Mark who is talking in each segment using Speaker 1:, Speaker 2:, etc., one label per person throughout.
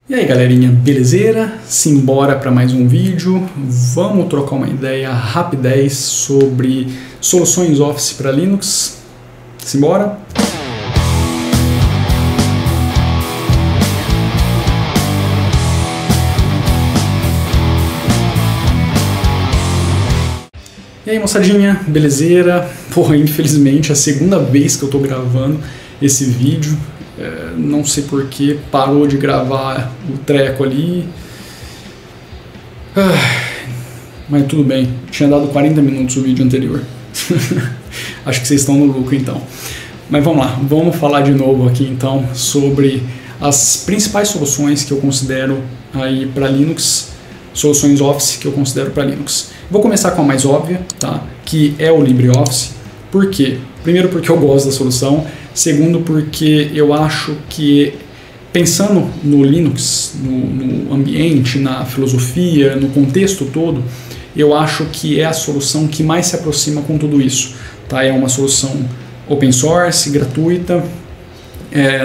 Speaker 1: E aí galerinha, belezeira? Simbora para mais um vídeo. Vamos trocar uma ideia rapidez sobre soluções Office para Linux. Simbora? E aí moçadinha, belezeira? Porra, infelizmente é a segunda vez que eu tô gravando esse vídeo. Não sei porque parou de gravar o treco ali. Mas tudo bem, tinha dado 40 minutos o vídeo anterior. Acho que vocês estão no lucro então. Mas vamos lá, vamos falar de novo aqui então sobre as principais soluções que eu considero aí para Linux, soluções Office que eu considero para Linux. Vou começar com a mais óbvia, tá? Que é o LibreOffice. Por quê? Primeiro porque eu gosto da solução. Segundo, porque eu acho que, pensando no Linux, no ambiente, na filosofia, no contexto todo, eu acho que é a solução que mais se aproxima com tudo isso. Tá? É uma solução open source, gratuita,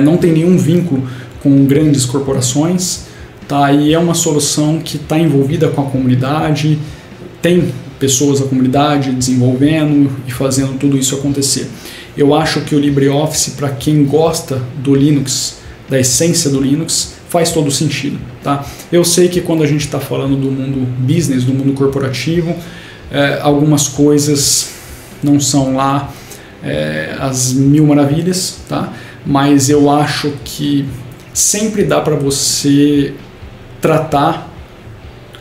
Speaker 1: não tem nenhum vínculo com grandes corporações, tá? E é uma solução que está envolvida com a comunidade, tem pessoas da comunidade desenvolvendo e fazendo tudo isso acontecer. Eu acho que o LibreOffice, para quem gosta do Linux, da essência do Linux, faz todo sentido. Tá? Eu sei que quando a gente está falando do mundo business, do mundo corporativo, algumas coisas não são lá as mil maravilhas, tá? Mas eu acho que sempre dá para você tratar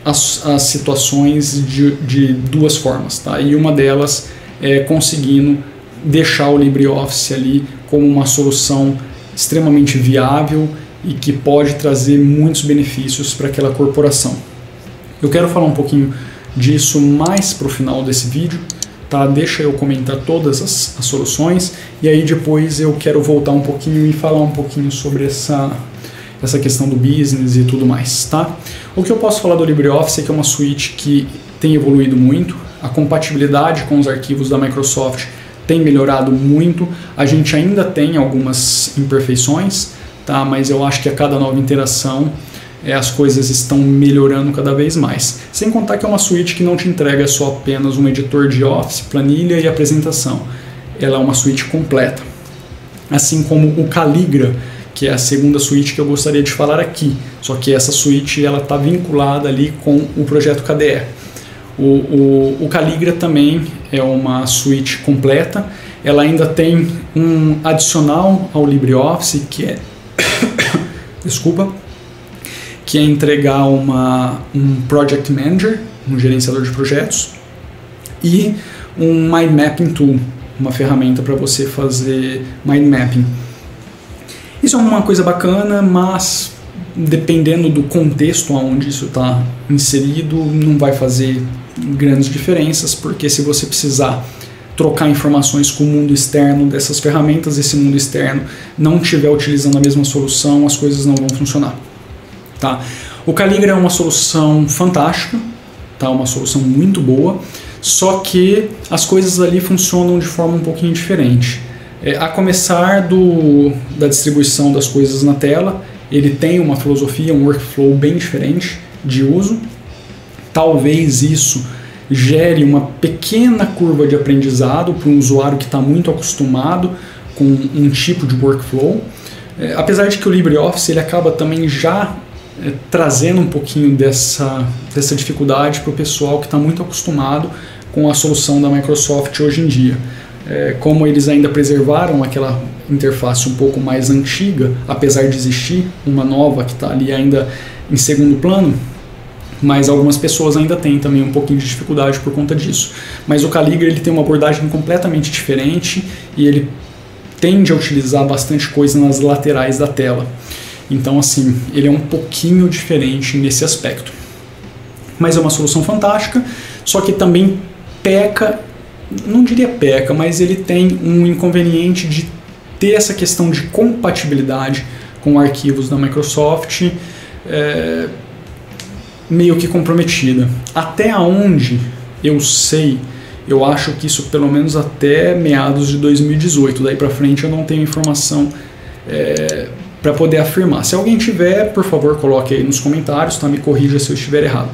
Speaker 1: as situações de duas formas. Tá? E uma delas é conseguindo deixar o LibreOffice ali como uma solução extremamente viável e que pode trazer muitos benefícios para aquela corporação. Eu quero falar um pouquinho disso mais para o final desse vídeo, tá? Deixa eu comentar todas as soluções e aí depois eu quero voltar um pouquinho e falar um pouquinho sobre essa questão do business e tudo mais, tá? O que eu posso falar do LibreOffice é que é uma suite que tem evoluído muito, a compatibilidade com os arquivos da Microsoft tem melhorado muito, a gente ainda tem algumas imperfeições, tá? Mas eu acho que a cada nova interação as coisas estão melhorando cada vez mais. Sem contar que é uma suite que não te entrega só apenas um editor de Office, planilha e apresentação. Ela é uma suite completa. Assim como o Calligra, que é a segunda suite que eu gostaria de falar aqui. Só que essa suite está vinculada ali com o projeto KDE. O Calligra também é uma suite completa, ela ainda tem um adicional ao LibreOffice que é que é entregar um Project Manager, um gerenciador de projetos, e um Mind Mapping Tool, uma ferramenta para você fazer Mind Mapping. Isso é uma coisa bacana, mas dependendo do contexto onde isso está inserido, não vai fazer grandes diferenças, porque se você precisar trocar informações com o mundo externo dessas ferramentas, esse mundo externo não estiver utilizando a mesma solução, as coisas não vão funcionar. Tá? O Calligra é uma solução fantástica, tá? Uma solução muito boa, só que as coisas ali funcionam de forma um pouquinho diferente. A começar da distribuição das coisas na tela, ele tem uma filosofia, um workflow bem diferente de uso. Talvez isso gere uma pequena curva de aprendizado para um usuário que está muito acostumado com um tipo de workflow. Apesar de que o LibreOffice ele acaba também já trazendo um pouquinho dessa dificuldade para o pessoal que está muito acostumado com a solução da Microsoft hoje em dia. Como eles ainda preservaram aquela interface um pouco mais antiga, apesar de existir uma nova que está ali ainda em segundo plano, mas algumas pessoas ainda têm também um pouquinho de dificuldade por conta disso. Mas o Calligra ele tem uma abordagem completamente diferente e ele tende a utilizar bastante coisa nas laterais da tela. Então assim, ele é um pouquinho diferente nesse aspecto. Mas é uma solução fantástica, só que também peca, não diria peca, mas ele tem um inconveniente de ter essa questão de compatibilidade com arquivos da Microsoft meio que comprometida. Até onde eu sei, eu acho que isso pelo menos até meados de 2018, daí para frente eu não tenho informação para poder afirmar. Se alguém tiver, por favor, coloque aí nos comentários, tá? Me corrija se eu estiver errado.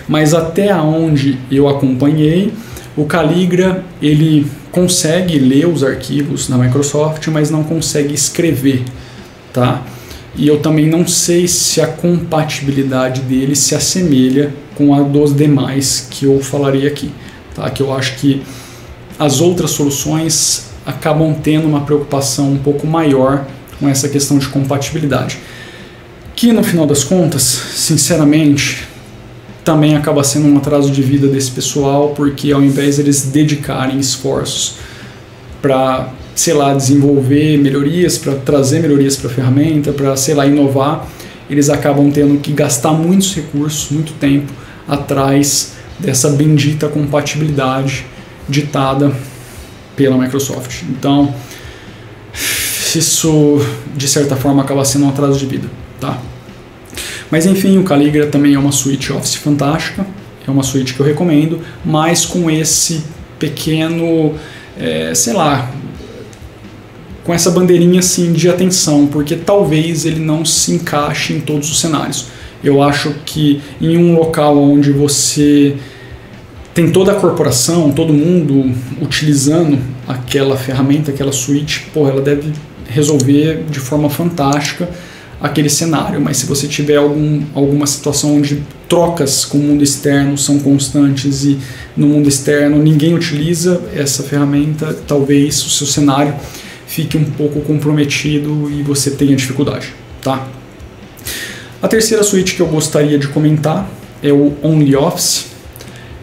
Speaker 1: Mas até onde eu acompanhei, o Calligra, ele consegue ler os arquivos da Microsoft, mas não consegue escrever, tá? E eu também não sei se a compatibilidade dele se assemelha com a dos demais que eu falarei aqui, tá? Que eu acho que as outras soluções acabam tendo uma preocupação um pouco maior com essa questão de compatibilidade, que no final das contas, sinceramente, também acaba sendo um atraso de vida desse pessoal, porque ao invés de eles dedicarem esforços para, sei lá, desenvolver melhorias, para trazer melhorias para a ferramenta, para, sei lá, inovar, eles acabam tendo que gastar muitos recursos, muito tempo atrás dessa bendita compatibilidade ditada pela Microsoft. Então, isso de certa forma acaba sendo um atraso de vida, tá? Mas enfim, o Calligra também é uma suíte Office fantástica, é uma suíte que eu recomendo, mas com esse pequeno, sei lá, com essa bandeirinha assim de atenção, porque talvez ele não se encaixe em todos os cenários. Eu acho que em um local onde você tem toda a corporação, todo mundo utilizando aquela ferramenta, aquela suíte, pô, ela deve resolver de forma fantástica aquele cenário, mas se você tiver alguma situação onde trocas com o mundo externo são constantes e no mundo externo ninguém utiliza essa ferramenta, talvez o seu cenário fique um pouco comprometido e você tenha dificuldade, tá? A terceira suíte que eu gostaria de comentar é o OnlyOffice.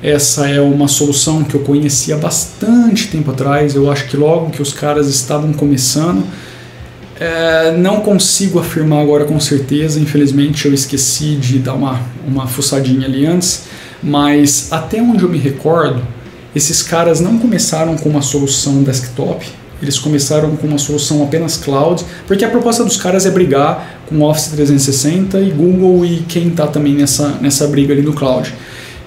Speaker 1: Essa é uma solução que eu conheci há bastante tempo atrás, eu acho que logo que os caras estavam começando. Não consigo afirmar agora com certeza, infelizmente eu esqueci de dar uma fuçadinha ali antes, mas até onde eu me recordo, esses caras não começaram com uma solução desktop, eles começaram com uma solução apenas cloud, porque a proposta dos caras é brigar com Office 360 e Google e quem está também nessa briga ali no cloud.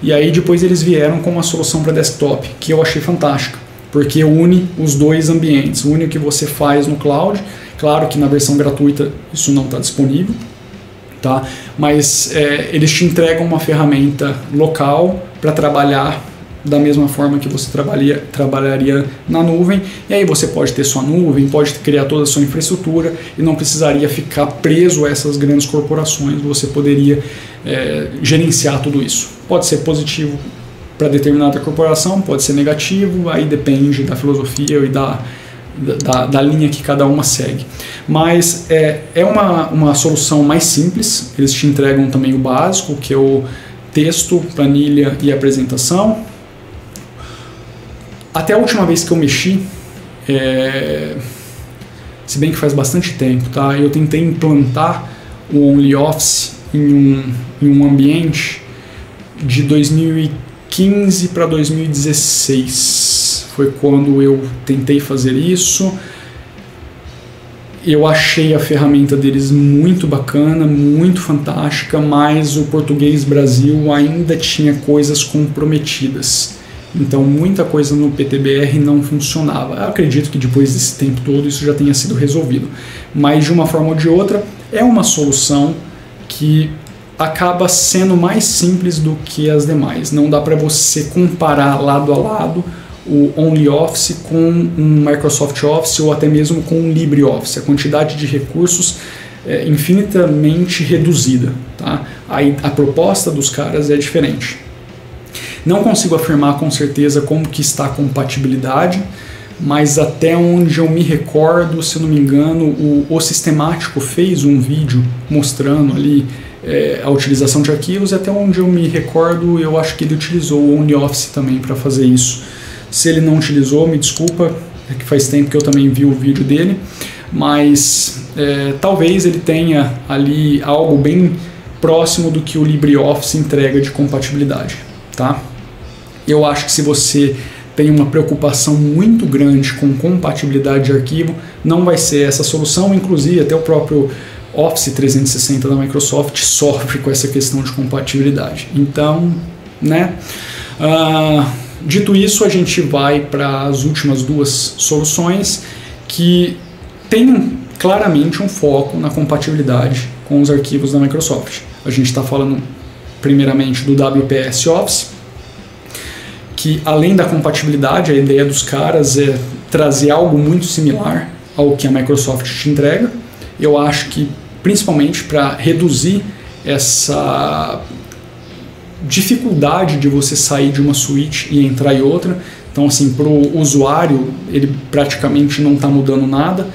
Speaker 1: E aí depois eles vieram com uma solução para desktop, que eu achei fantástica, porque une os dois ambientes, une o que você faz no cloud. Claro que na versão gratuita isso não está disponível, tá? Mas eles te entregam uma ferramenta local para trabalhar da mesma forma que você trabalharia na nuvem, e aí você pode ter sua nuvem, pode criar toda a sua infraestrutura e não precisaria ficar preso a essas grandes corporações, você poderia gerenciar tudo isso. Pode ser positivo para determinada corporação, pode ser negativo, aí depende da filosofia e da linha que cada uma segue. Mas é uma solução mais simples, eles te entregam também o básico, que é o texto, planilha e apresentação. Até a última vez que eu mexi, se bem que faz bastante tempo, tá? Eu tentei implantar o OnlyOffice em um ambiente de 2015 para 2016. Foi quando eu tentei fazer isso. Eu achei a ferramenta deles muito bacana, muito fantástica, mas o português Brasil ainda tinha coisas comprometidas. Então muita coisa no PTBR não funcionava. Eu acredito que depois desse tempo todo isso já tenha sido resolvido. Mas de uma forma ou de outra é uma solução que acaba sendo mais simples do que as demais. Não dá para você comparar lado a lado o OnlyOffice com um Microsoft Office ou até mesmo com um LibreOffice. A quantidade de recursos é infinitamente reduzida, tá? Aí a proposta dos caras é diferente. Não consigo afirmar com certeza como que está a compatibilidade, mas até onde eu me recordo, se eu não me engano, o Sistemático fez um vídeo mostrando ali a utilização de arquivos, e até onde eu me recordo, eu acho que ele utilizou o OnlyOffice também para fazer isso. Se ele não utilizou, me desculpa, é que faz tempo que eu também vi o vídeo dele, mas talvez ele tenha ali algo bem próximo do que o LibreOffice entrega de compatibilidade, tá? Eu acho que se você tem uma preocupação muito grande com compatibilidade de arquivo, não vai ser essa solução. Inclusive até o próprio Office 360 da Microsoft sofre com essa questão de compatibilidade. Então, né? Dito isso, a gente vai para as últimas duas soluções que tem claramente um foco na compatibilidade com os arquivos da Microsoft. A gente está falando primeiramente do WPS Office, que além da compatibilidade, a ideia dos caras é trazer algo muito similar ao que a Microsoft te entrega. Eu acho que principalmente para reduzir essa dificuldade de você sair de uma suíte e entrar em outra. Então, assim, para o usuário, ele praticamente não está mudando nada,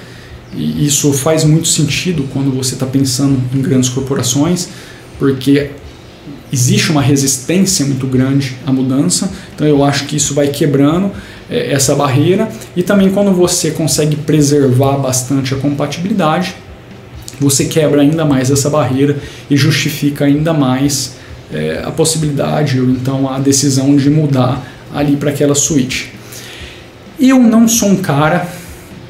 Speaker 1: e isso faz muito sentido quando você está pensando em grandes corporações, porque existe uma resistência muito grande à mudança. Então eu acho que isso vai quebrando essa barreira, e também quando você consegue preservar bastante a compatibilidade, você quebra ainda mais essa barreira e justifica ainda mais a possibilidade ou então a decisão de mudar ali para aquela suíte. Eu não sou um cara,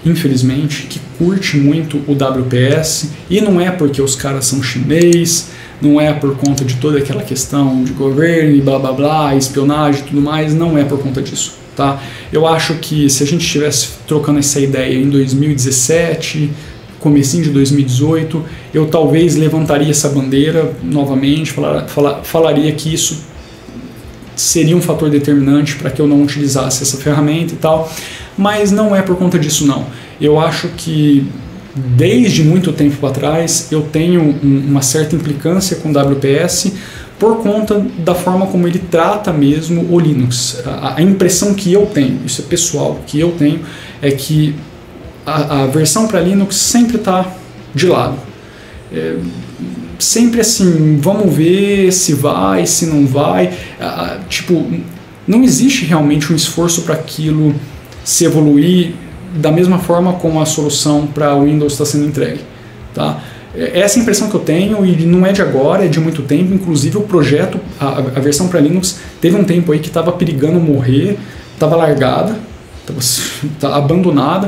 Speaker 1: infelizmente, que curte muito o WPS, e não é porque os caras são chinês, não é por conta de toda aquela questão de governo e blá blá blá, espionagem e tudo mais, não é por conta disso, tá? Eu acho que se a gente estivesse trocando essa ideia em 2017, comecinho de 2018, eu talvez levantaria essa bandeira novamente, falaria que isso seria um fator determinante para que eu não utilizasse essa ferramenta e tal, mas não é por conta disso não. Eu acho que desde muito tempo atrás eu tenho uma certa implicância com o WPS por conta da forma como ele trata mesmo o Linux. A impressão que eu tenho, isso é pessoal, que eu tenho, é que a versão para Linux sempre está de lado. Sempre assim, vamos ver se vai, se não vai. Tipo, não existe realmente um esforço para aquilo se evoluir da mesma forma como a solução para o Windows está sendo entregue, tá? Essa é a impressão que eu tenho, e não é de agora, é de muito tempo. Inclusive o projeto, a versão para Linux, teve um tempo aí que estava perigando morrer, estava largada, estava abandonada.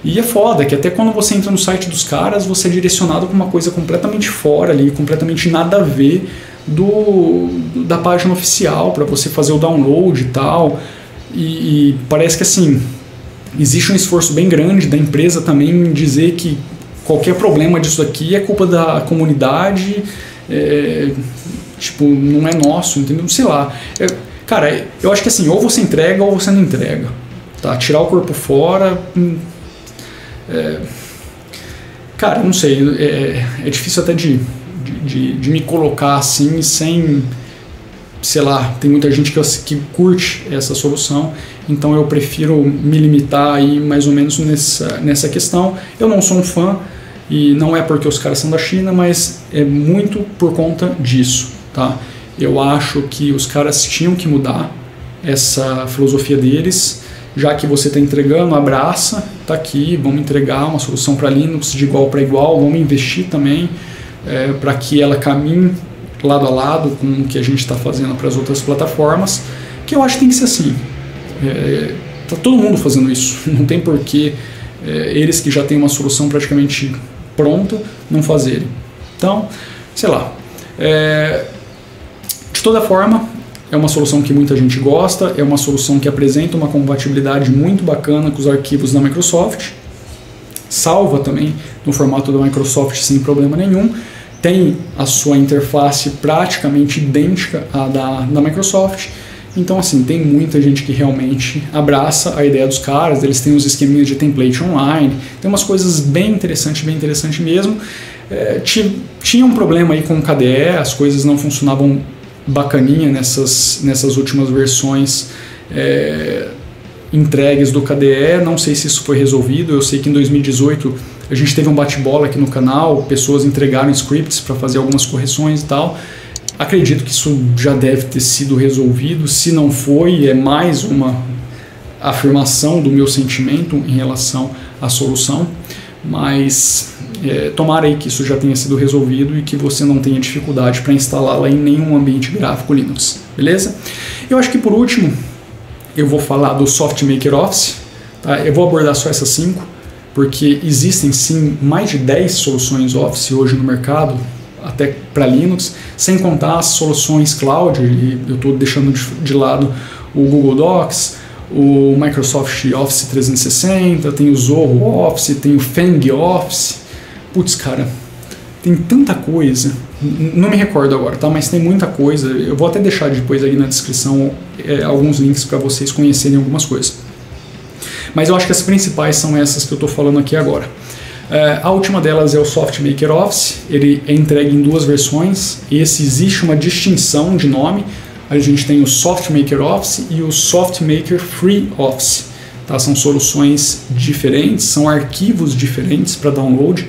Speaker 1: E é foda, que até quando você entra no site dos caras, você é direcionado para uma coisa completamente fora ali, completamente nada a ver da página oficial, para você fazer o download e tal. E parece que assim, existe um esforço bem grande da empresa também em dizer que qualquer problema disso aqui é culpa da comunidade, tipo, não é nosso, entendeu? Sei lá. Cara, eu acho que assim, ou você entrega ou você não entrega, tá? Tirar o corpo fora... cara, não sei, é difícil até de me colocar assim sem, sei lá, tem muita gente que curte essa solução, então eu prefiro me limitar aí mais ou menos nessa questão. Eu não sou um fã, e não é porque os caras são da China, mas é muito por conta disso, tá? Eu acho que os caras tinham que mudar essa filosofia deles. Já que você está entregando, abraça, está aqui, vamos entregar uma solução para Linux de igual para igual, vamos investir também para que ela caminhe lado a lado com o que a gente está fazendo para as outras plataformas, que eu acho que tem que ser assim. Tá todo mundo fazendo isso, não tem porquê eles que já têm uma solução praticamente pronta não fazerem. Então, sei lá. De toda forma, é uma solução que muita gente gosta, é uma solução que apresenta uma compatibilidade muito bacana com os arquivos da Microsoft, salva também no formato da Microsoft sem problema nenhum, tem a sua interface praticamente idêntica à da Microsoft. Então assim, tem muita gente que realmente abraça a ideia dos caras, eles têm os esqueminhas de template online, tem umas coisas bem interessante mesmo. Tinha um problema aí com o KDE, as coisas não funcionavam bacaninha nessas últimas versões entregues do KDE, não sei se isso foi resolvido. Eu sei que em 2018 a gente teve um bate-bola aqui no canal, pessoas entregaram scripts para fazer algumas correções e tal. Acredito que isso já deve ter sido resolvido, se não foi, é mais uma afirmação do meu sentimento em relação à solução, mas tomara aí que isso já tenha sido resolvido e que você não tenha dificuldade para instalá-la em nenhum ambiente gráfico Linux, beleza? Eu acho que por último eu vou falar do SoftMaker Office, tá? Eu vou abordar só essas 5, porque existem sim mais de 10 soluções Office hoje no mercado, até para Linux, sem contar as soluções cloud, e eu estou deixando de lado o Google Docs, o Microsoft Office 360, tem o Zoho Office, tem o Fang Office, putz, cara, tem tanta coisa, não me recordo agora, tá? Mas tem muita coisa. Eu vou até deixar depois aí na descrição alguns links para vocês conhecerem algumas coisas. Mas eu acho que as principais são essas que eu estou falando aqui agora. A última delas é o SoftMaker Office. Ele é entregue em duas versões. Existe uma distinção de nome. A gente tem o SoftMaker Office e o SoftMaker Free Office. Tá? São soluções diferentes, são arquivos diferentes para download.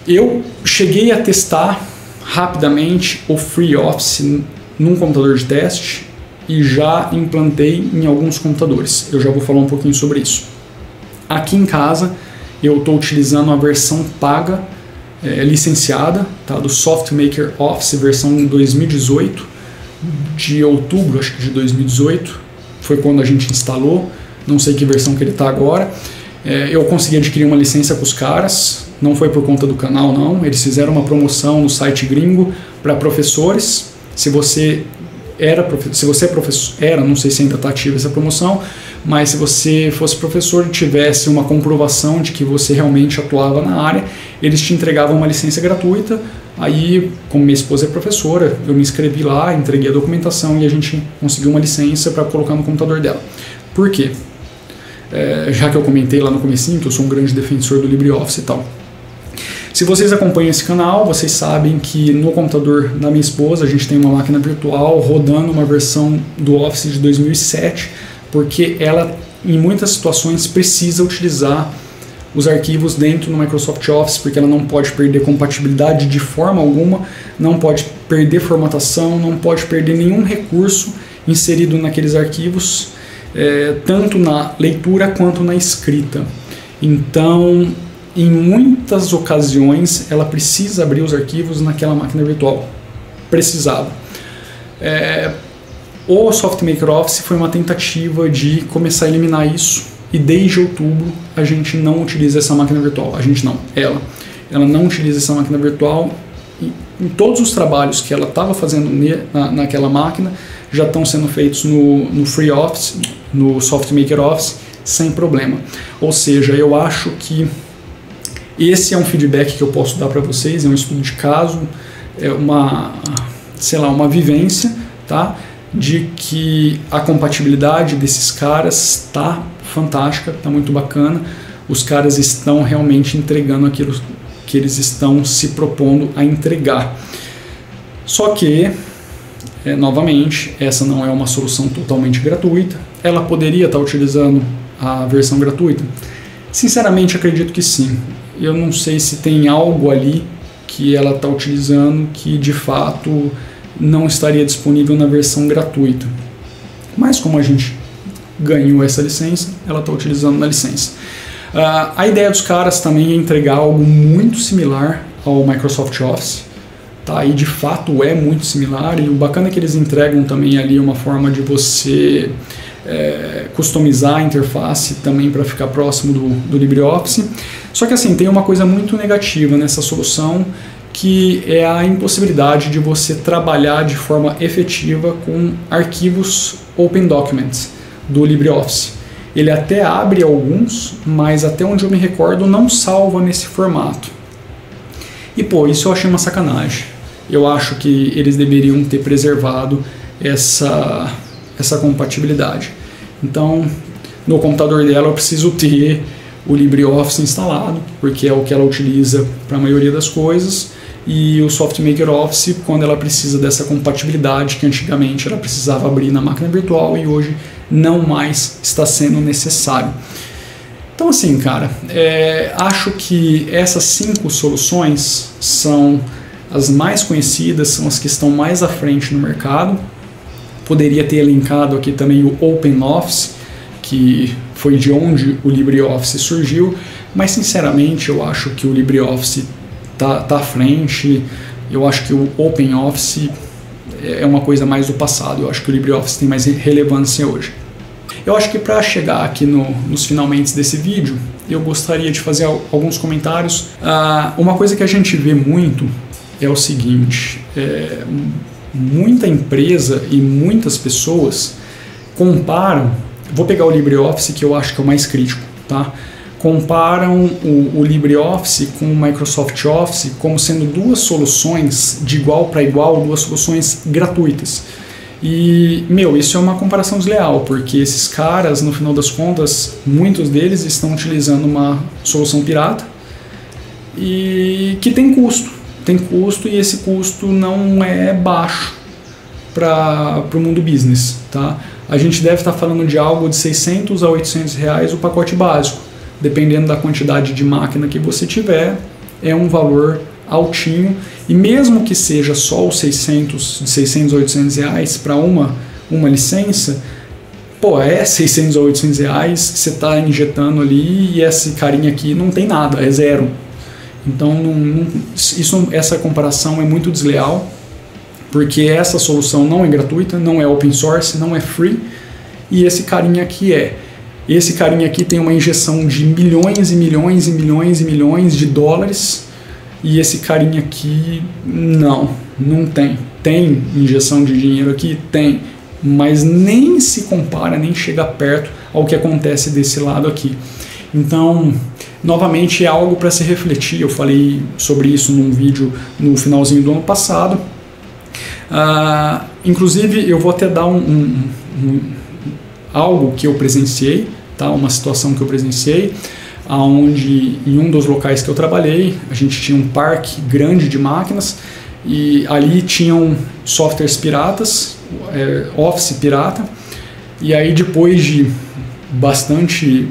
Speaker 1: Eu cheguei a testar rapidamente o Free Office num computador de teste e já implantei em alguns computadores. Eu já vou falar um pouquinho sobre isso. Aqui em casa eu estou utilizando a versão paga, licenciada, tá, do SoftMaker Office versão 2018, de outubro, acho que de 2018, foi quando a gente instalou, não sei que versão que ele está agora. Eu consegui adquirir uma licença com os caras, não foi por conta do canal não, eles fizeram uma promoção no site gringo para professores. Se você é professor, não sei se ainda está ativa essa promoção, mas se você fosse professor e tivesse uma comprovação de que você realmente atuava na área, eles te entregavam uma licença gratuita. Aí, como minha esposa é professora, eu me inscrevi lá, entreguei a documentação e a gente conseguiu uma licença para colocar no computador dela. Por quê? Já que eu comentei lá no comecinho que eu sou um grande defensor do LibreOffice e tal. Se vocês acompanham esse canal, vocês sabem que no computador da minha esposa a gente tem uma máquina virtual rodando uma versão do Office de 2007, porque ela em muitas situações precisa utilizar os arquivos dentro do Microsoft Office, porque ela não pode perder compatibilidade de forma alguma, não pode perder formatação, não pode perder nenhum recurso inserido naqueles arquivos, tanto na leitura quanto na escrita. Então, em muitas ocasiões, ela precisa abrir os arquivos naquela máquina virtual. Precisava. O SoftMaker Office foi uma tentativa de começar a eliminar isso, e desde outubro a gente não utiliza essa máquina virtual. Ela não utiliza essa máquina virtual. Em todos os trabalhos que ela estava fazendo naquela máquina já estão sendo feitos no Free Office, no SoftMaker Office, sem problema. Ou seja, eu acho que esse é um feedback que eu posso dar para vocês, é um estudo de caso, é uma vivência, tá? De que a compatibilidade desses caras está fantástica, está muito bacana. Os caras estão realmente entregando aquilo que eles estão se propondo a entregar. Só que, novamente, essa não é uma solução totalmente gratuita. Ela poderia estar utilizando a versão gratuita? Sinceramente, acredito que sim. Eu não sei se tem algo ali que ela está utilizando que de fato não estaria disponível na versão gratuita. Mas como a gente ganhou essa licença, ela está utilizando na licença. A ideia dos caras também é entregar algo muito similar ao Microsoft Office, tá? E de fato é muito similar, e o bacana é que eles entregam também ali uma forma de você customizar a interface também para ficar próximo do LibreOffice. Só que assim, tem uma coisa muito negativa nessa solução, que é a impossibilidade de você trabalhar de forma efetiva com arquivos Open Documents do LibreOffice. Ele até abre alguns, mas até onde eu me recordo não salva nesse formato. E pô, isso eu achei uma sacanagem. Eu acho que eles deveriam ter preservado essa compatibilidade. Então, no computador dela eu preciso ter o LibreOffice instalado, porque é o que ela utiliza para a maioria das coisas, e o SoftMaker Office quando ela precisa dessa compatibilidade que antigamente ela precisava abrir na máquina virtual e hoje não mais está sendo necessário. Então assim, cara, acho que essas 5 soluções são as mais conhecidas, são as que estão mais à frente no mercado. Poderia ter elencado aqui também o OpenOffice, que foi de onde o LibreOffice surgiu, mas sinceramente eu acho que o LibreOffice tá à frente. Eu acho que o OpenOffice é uma coisa mais do passado. Eu acho que o LibreOffice tem mais relevância hoje. Eu acho que para chegar aqui nos finalmente desse vídeo, eu gostaria de fazer alguns comentários. Uma coisa que a gente vê muito é o seguinte: muita empresa e muitas pessoas comparam. Vou pegar o LibreOffice, que eu acho que é o mais crítico, tá? comparam o LibreOffice com o Microsoft Office como sendo duas soluções de igual para igual, duas soluções gratuitas. E, isso é uma comparação desleal, porque esses caras, no final das contas, muitos deles estão utilizando uma solução pirata e que tem custo. Tem custo e esse custo não é baixo para o mundo business. Tá? A gente deve estar falando de algo de 600 a 800 reais o pacote básico. Dependendo da quantidade de máquina que você tiver, é um valor altinho. E mesmo que seja só os 600 a 800 reais para uma licença, é 600 a 800 reais que você está injetando ali e esse carinha aqui não tem nada, é zero. Então essa comparação é muito desleal, porque essa solução não é gratuita, não é open source, não é free, e esse carinha aqui é. Esse carinha aqui tem uma injeção de milhões e milhões e milhões e milhões de dólares, e esse carinha aqui não tem. Tem injeção de dinheiro aqui? Tem, mas nem se compara, nem chega perto ao que acontece desse lado aqui. Então, novamente, é algo para se refletir. Eu falei sobre isso num vídeo no finalzinho do ano passado. Inclusive, eu vou até dar algo que eu presenciei, tá? Uma situação que eu presenciei, onde em um dos locais que eu trabalhei, a gente tinha um parque grande de máquinas e ali tinham softwares piratas, Office pirata, e aí depois de bastante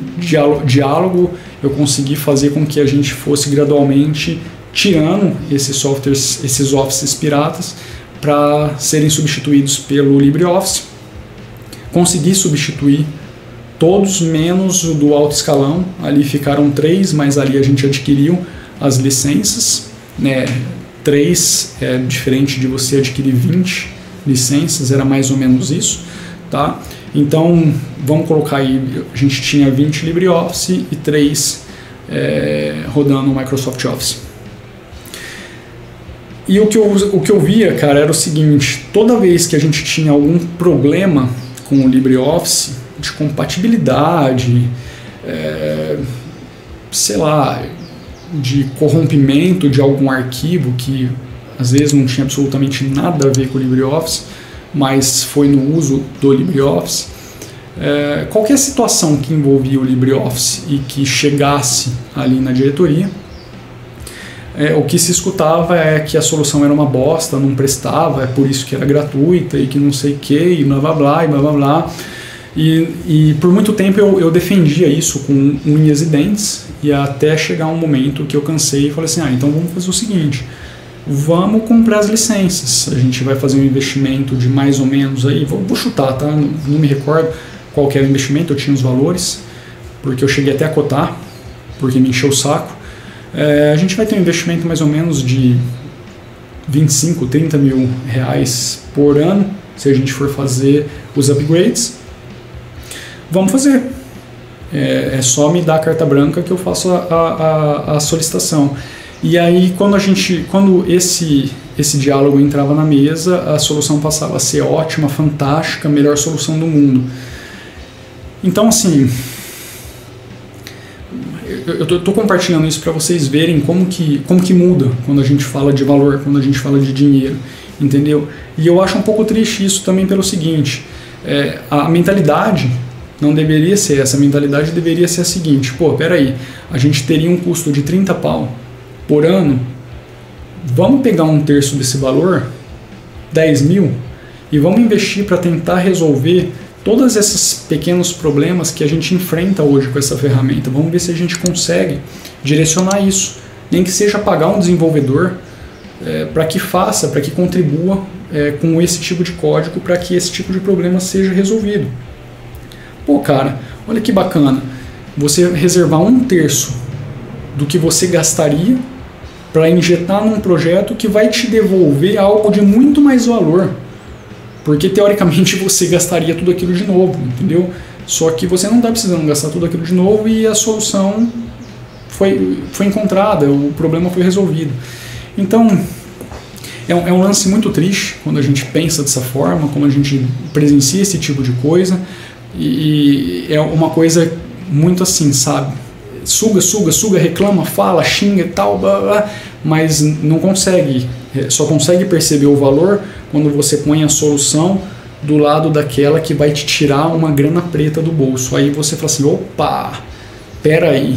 Speaker 1: diálogo, eu consegui fazer com que a gente fosse gradualmente tirando esses softwares, esses Offices piratas, para serem substituídos pelo LibreOffice. Consegui substituir todos, menos o do alto escalão. Ali ficaram 3, mas ali a gente adquiriu as licenças, né? 3 é diferente de você adquirir 20 licenças, era mais ou menos isso, tá? Então, vamos colocar aí, a gente tinha 20 LibreOffice e 3 rodando o Microsoft Office. E o que eu via, cara, era o seguinte: toda vez que a gente tinha algum problema com o LibreOffice, de compatibilidade, sei lá, de corrompimento de algum arquivo que às vezes não tinha absolutamente nada a ver com o LibreOffice, mas foi no uso do LibreOffice, qualquer situação que envolvia o LibreOffice e que chegasse ali na diretoria, o que se escutava é que a solução era uma bosta, não prestava, é por isso que era gratuita e que não sei o que, e blá blá blá, e blá blá blá. E por muito tempo eu defendia isso com unhas e dentes, e até chegar um momento que eu cansei e falei assim: então vamos fazer o seguinte, vamos comprar as licenças, a gente vai fazer um investimento de mais ou menos aí, vou chutar, tá? Não me recordo qual que era o investimento, eu tinha os valores, porque eu cheguei até a cotar, porque me encheu o saco. A gente vai ter um investimento mais ou menos de 25, 30 mil reais por ano, se a gente for fazer os upgrades. Vamos fazer. É só me dar a carta branca que eu faço a solicitação. E aí, quando esse diálogo entrava na mesa, a solução passava a ser ótima, fantástica, a melhor solução do mundo. Então, assim, eu estou compartilhando isso para vocês verem como que muda quando a gente fala de valor, quando a gente fala de dinheiro, entendeu? E eu acho um pouco triste isso também pelo seguinte: a mentalidade não deveria ser essa, a mentalidade deveria ser a seguinte: peraí, a gente teria um custo de 30 pau por ano, vamos pegar um terço desse valor, 10 mil, e vamos investir para tentar resolver todos esses pequenos problemas que a gente enfrenta hoje com essa ferramenta. Vamos ver se a gente consegue direcionar isso, nem que seja pagar um desenvolvedor para que faça, para que contribua com esse tipo de código, para que esse tipo de problema seja resolvido. Cara, olha que bacana, você reservar um terço do que você gastaria para injetar num projeto que vai te devolver algo de muito mais valor. Porque teoricamente você gastaria tudo aquilo de novo, entendeu? Só que você não está precisando gastar tudo aquilo de novo e a solução foi encontrada, o problema foi resolvido. Então, é um lance muito triste quando a gente pensa dessa forma, quando a gente presencia esse tipo de coisa. E é uma coisa muito assim, sabe? suga, reclama, fala, xinga e tal, blá, blá, mas não consegue, só consegue perceber o valor quando você põe a solução do lado daquela que vai te tirar uma grana preta do bolso. Aí você fala assim, opa, peraí,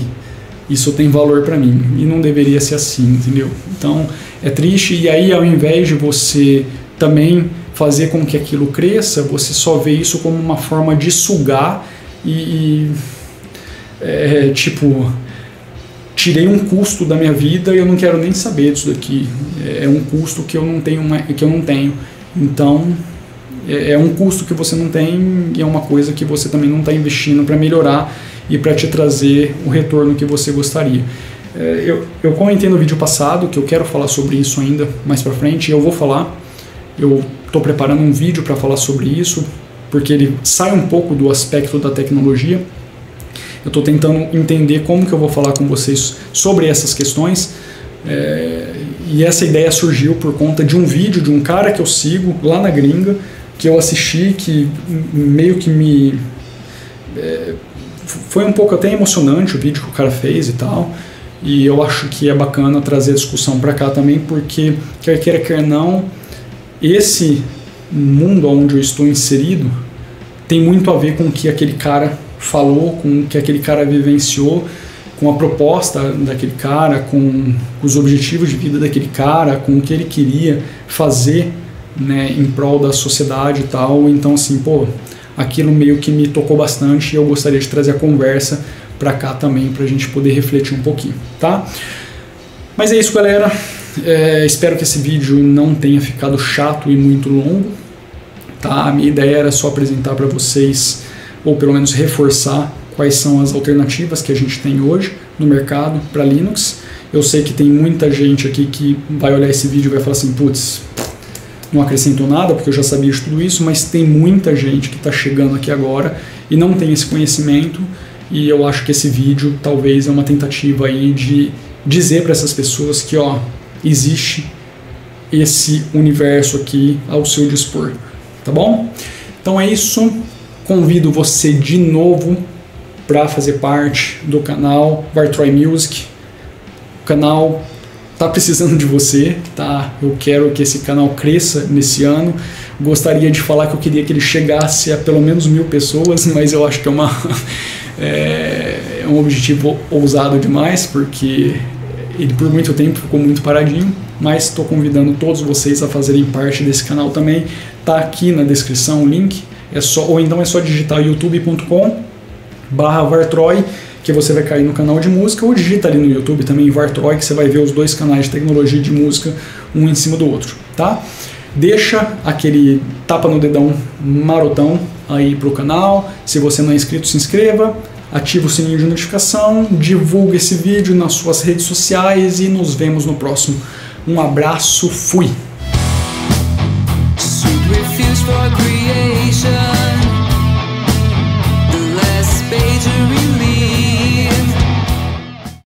Speaker 1: isso tem valor para mim, e não deveria ser assim, entendeu? Então é triste, e aí ao invés de você também fazer com que aquilo cresça, você só vê isso como uma forma de sugar tipo, tirei um custo da minha vida e eu não quero nem saber disso daqui, é um custo que eu não tenho, então é um custo que você não tem e é uma coisa que você também não está investindo para melhorar e para te trazer o retorno que você gostaria. Eu comentei no vídeo passado que eu quero falar sobre isso ainda mais para frente, e eu vou falar. Eu estou preparando um vídeo para falar sobre isso, porque ele sai um pouco do aspecto da tecnologia. Eu estou tentando entender como que eu vou falar com vocês sobre essas questões, e essa ideia surgiu por conta de um vídeo de um cara que eu sigo lá na gringa, que eu assisti, que meio que foi um pouco até emocionante o vídeo que o cara fez e tal, e eu acho que é bacana trazer a discussão para cá também, porque quer queira, quer não, esse mundo onde eu estou inserido tem muito a ver com o que aquele cara falou, com o que aquele cara vivenciou, com a proposta daquele cara, com os objetivos de vida daquele cara, com o que ele queria fazer, né, em prol da sociedade e tal. Então assim, pô, aquilo meio que me tocou bastante, e eu gostaria de trazer a conversa para cá também, para a gente poder refletir um pouquinho, tá? Mas é isso, galera. Espero que esse vídeo não tenha ficado chato e muito longo, tá? A minha ideia era só apresentar para vocês, ou pelo menos reforçar quais são as alternativas que a gente tem hoje no mercado para Linux. Eu sei que tem muita gente aqui que vai olhar esse vídeo e vai falar assim, putz, não acrescentou nada, porque eu já sabia de tudo isso, mas tem muita gente que está chegando aqui agora e não tem esse conhecimento, e eu acho que esse vídeo talvez é uma tentativa aí de dizer para essas pessoas que, ó, existe esse universo aqui ao seu dispor, tá bom? Então é isso, convido você de novo para fazer parte do canal Vartroy Music. O canal tá precisando de você, tá? Eu quero que esse canal cresça nesse ano. Gostaria de falar que eu queria que ele chegasse a pelo menos 1000 pessoas, mas eu acho que é um objetivo ousado demais, porque ele por muito tempo ficou muito paradinho, mas estou convidando todos vocês a fazerem parte desse canal também. Tá aqui na descrição o link, ou então é só digitar youtube.com/Vartroy, que você vai cair no canal de música, ou digita ali no YouTube também Vartroy, que você vai ver os dois canais de tecnologia e de música, um em cima do outro, tá? Deixa aquele tapa no dedão marotão aí pro canal. Se você não é inscrito, se inscreva, ativa o sininho de notificação, divulga esse vídeo nas suas redes sociais e nos vemos no próximo. Um abraço, fui!